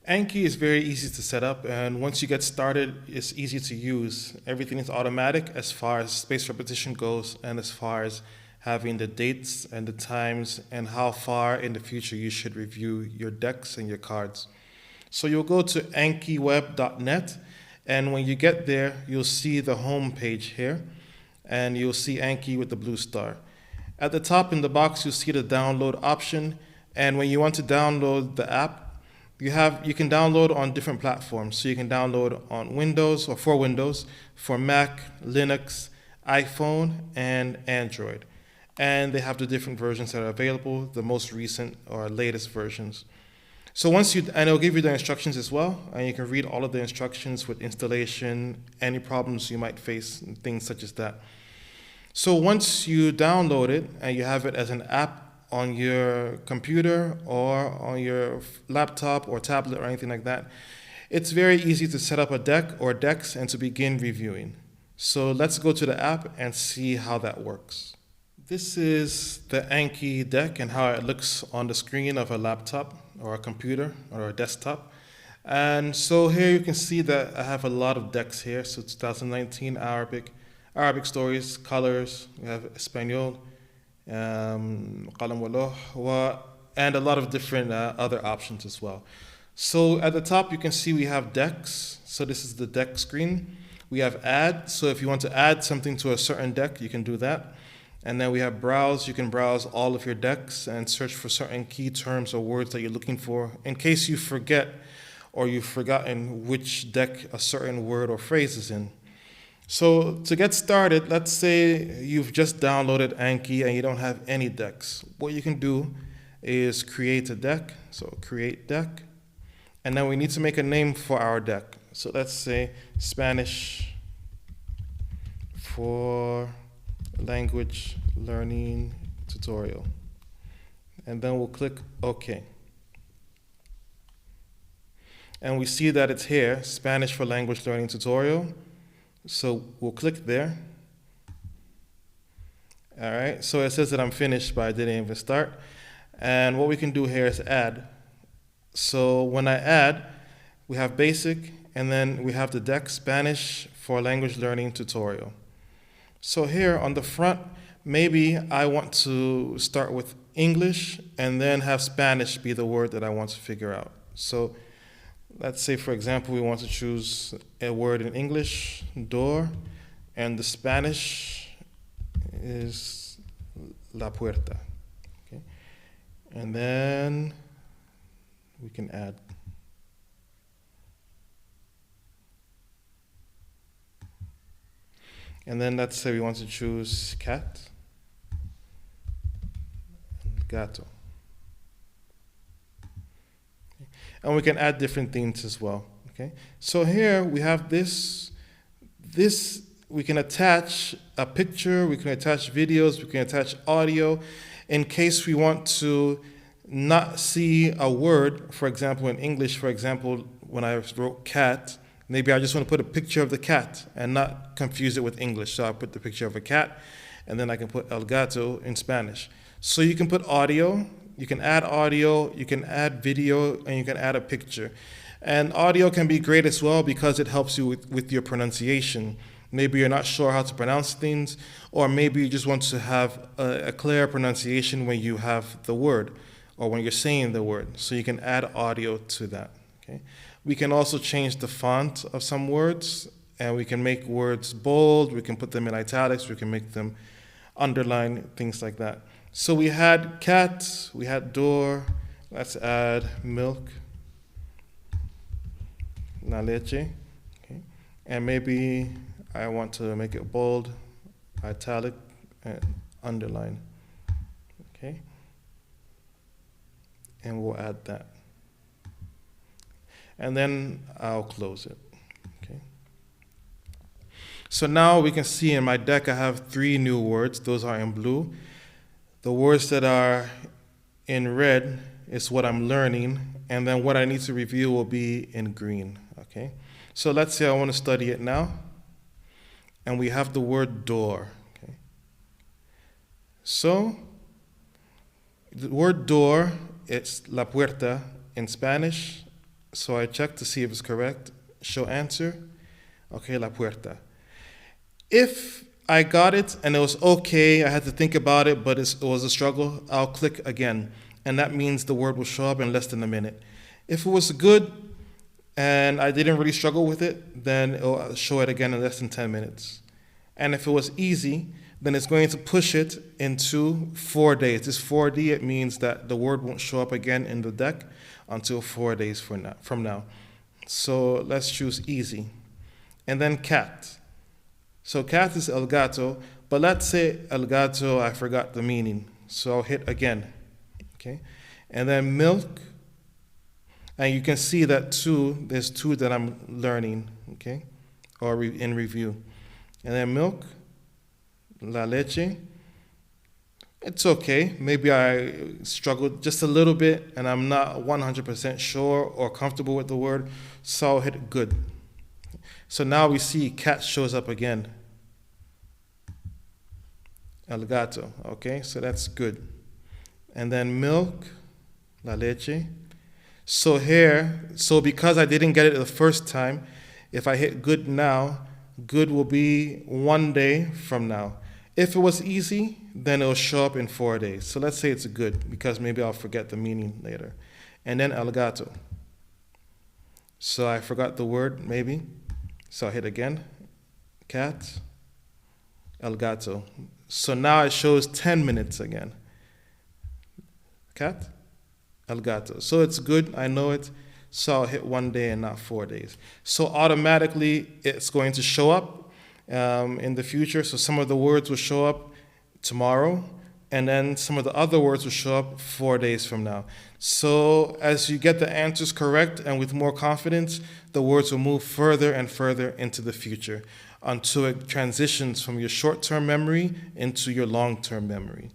Anki is very easy to set up, and once you get started, it's easy to use. Everything is automatic as far as spaced repetition goes, and as far as having the dates and the times and how far in the future you should review your decks and your cards. So you'll go to ankiweb.net, and when you get there, you'll see the home page here, and you'll see Anki with the blue star. At the top in the box, you'll see the download option, and when you want to download the app, you can download on different platforms. So you can download on Windows or for Windows, for Mac, Linux, iPhone, and Android. And they have the different versions that are available, the most recent or latest versions. So and it'll give you the instructions as well, and you can read all of the instructions with installation, any problems you might face, and things such as that. So once you download it and you have it as an app on your computer or on your laptop or tablet or anything like that, it's very easy to set up a deck or decks and to begin reviewing. So let's go to the app and see how that works. This is the Anki deck and how it looks on the screen of a laptop or a computer or a desktop. And so here you can see that I have a lot of decks here. So 2019 Arabic stories, colors, we have Espanol, qalam wa and a lot of different other options as well. So at the top you can see we have decks. So this is the deck screen. We have add. So if you want to add something to a certain deck, you can do that. And then we have browse. You can browse all of your decks and search for certain key terms or words that you're looking for in case you forget or you've forgotten which deck a certain word or phrase is in. So to get started, let's say you've just downloaded Anki and you don't have any decks. What you can do is create a deck. So create deck. And then we need to make a name for our deck. So let's say Spanish for language learning tutorial. And then we'll click OK. And we see that it's here, Spanish for language learning tutorial. So we'll click there. All right, so it says that I'm finished, but I didn't even start. And what we can do here is add. So when I add, we have basic, and then we have the deck Spanish for language learning tutorial. So here on the front, maybe I want to start with English and then have Spanish be the word that I want to figure out. So let's say, for example, we want to choose a word in English, door, and the Spanish is la puerta. Okay? And then we can add. And then let's say we want to choose cat and gato. And we can add different things as well. Okay. So here we have this. We can attach a picture, we can attach videos, we can attach audio in case we want to not see a word. For example, in English, for example, when I wrote cat, maybe I just want to put a picture of the cat and not confuse it with English. So I put the picture of a cat, and then I can put el gato in Spanish. So you can put audio, you can add video, and you can add a picture. And audio can be great as well because it helps you with your pronunciation. Maybe you're not sure how to pronounce things, or maybe you just want to have a clear pronunciation when you have the word or when you're saying the word. So you can add audio to that. Okay? We can also change the font of some words, and we can make words bold, we can put them in italics, we can make them underline, things like that. So we had cat, we had door, let's add milk, la leche, okay? And maybe I want to make it bold, italic, and underline, okay? And we'll add that. And then I'll close it, okay? So now we can see in my deck I have 3 new words. Those are in blue. The words that are in red is what I'm learning, and then what I need to review will be in green, okay? So let's say I want to study it now, and we have the word door, okay? So the word door, it's la puerta in Spanish. So I check to see if it's correct. Show answer. Okay, la puerta. If I got it and it was okay, I had to think about it, but it was a struggle, I'll click again. And that means the word will show up in less than a minute. If it was good and I didn't really struggle with it, then it'll show it again in less than 10 minutes. And if it was easy, then it's going to push it into 4 days. This 4D, it means that the word won't show up again in the deck until 4 days from now. So let's choose easy. And then cat. So cat is el gato, but let's say el gato, I forgot the meaning. So I'll hit again, okay? And then milk, and you can see that there's two that I'm learning, okay? Or in review. And then milk, la leche. It's okay. Maybe I struggled just a little bit and I'm not 100% sure or comfortable with the word, so I'll hit good. So now we see cat shows up again. El gato, okay, so that's good. And then milk, la leche. So because I didn't get it the first time, if I hit good now, good will be 1 day from now. If it was easy, then it'll show up in 4 days. So let's say it's a good, because maybe I'll forget the meaning later. And then el gato. So I forgot the word, maybe. So I hit again, cat, el gato. So now it shows 10 minutes again. Cat, el gato. So it's good, I know it. So I'll hit 1 day and not 4 days. So automatically it's going to show up in the future. So some of the words will show up tomorrow, and then some of the other words will show up 4 days from now. So as you get the answers correct and with more confidence, the words will move further and further into the future until it transitions from your short-term memory into your long-term memory.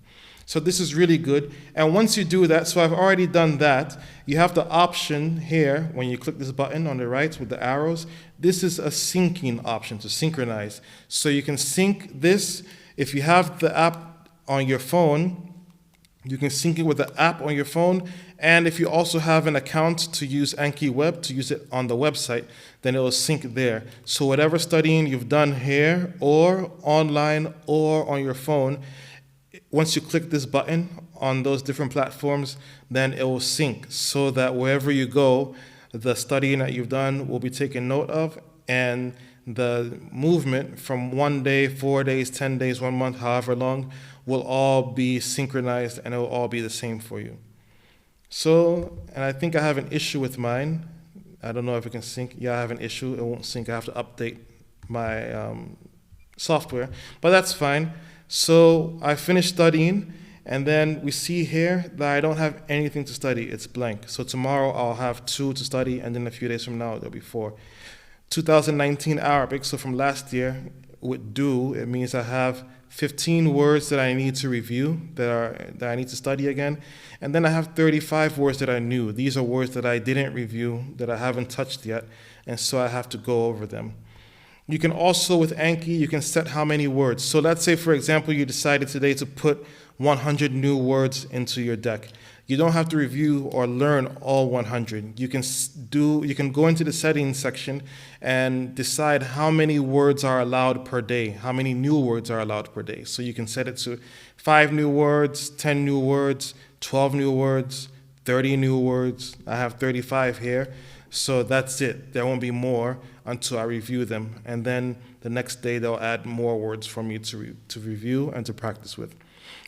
So this is really good. And once you do that, so I've already done that, you have the option here, when you click this button on the right with the arrows, this is a syncing option to synchronize. So you can sync this. If you have the app on your phone, you can sync it with the app on your phone. And if you also have an account to use Anki Web, to use it on the website, then it will sync there. So whatever studying you've done here or online or on your phone, once you click this button on those different platforms, then it will sync so that wherever you go, the studying that you've done will be taken note of, and the movement from 1 day, 4 days, 10 days, 1 month, however long, will all be synchronized and it will all be the same for you. So, and I think I have an issue with mine. I don't know if it can sync. Yeah, I have an issue. It won't sync. I have to update my software, but that's fine. So I finished studying, and then we see here that I don't have anything to study. It's blank. So tomorrow I'll have 2 to study, and then a few days from now there'll be 4. 2019 Arabic, so from last year, with do, it means I have 15 words that I need to review, that I need to study again. And then I have 35 words that I knew. These are words that I didn't review, that I haven't touched yet, and so I have to go over them. You can also, with Anki, you can set how many words. So let's say, for example, you decided today to put 100 new words into your deck. You don't have to review or learn all 100. You can go into the settings section and decide how many words are allowed per day, how many new words are allowed per day. So you can set it to 5 new words, 10 new words, 12 new words, 30 new words. I have 35 here. So that's it. There won't be more until I review them. And then the next day, they'll add more words for me to review and to practice with.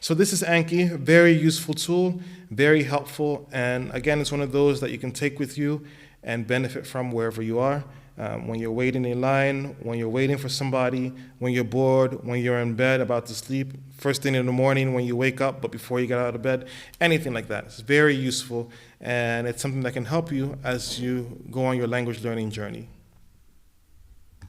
So this is Anki, a very useful tool, very helpful. And again, it's one of those that you can take with you and benefit from wherever you are. When you're waiting in line, when you're waiting for somebody, when you're bored, when you're in bed about to sleep, first thing in the morning when you wake up, but before you get out of bed, anything like that. It's very useful, and it's something that can help you as you go on your language learning journey.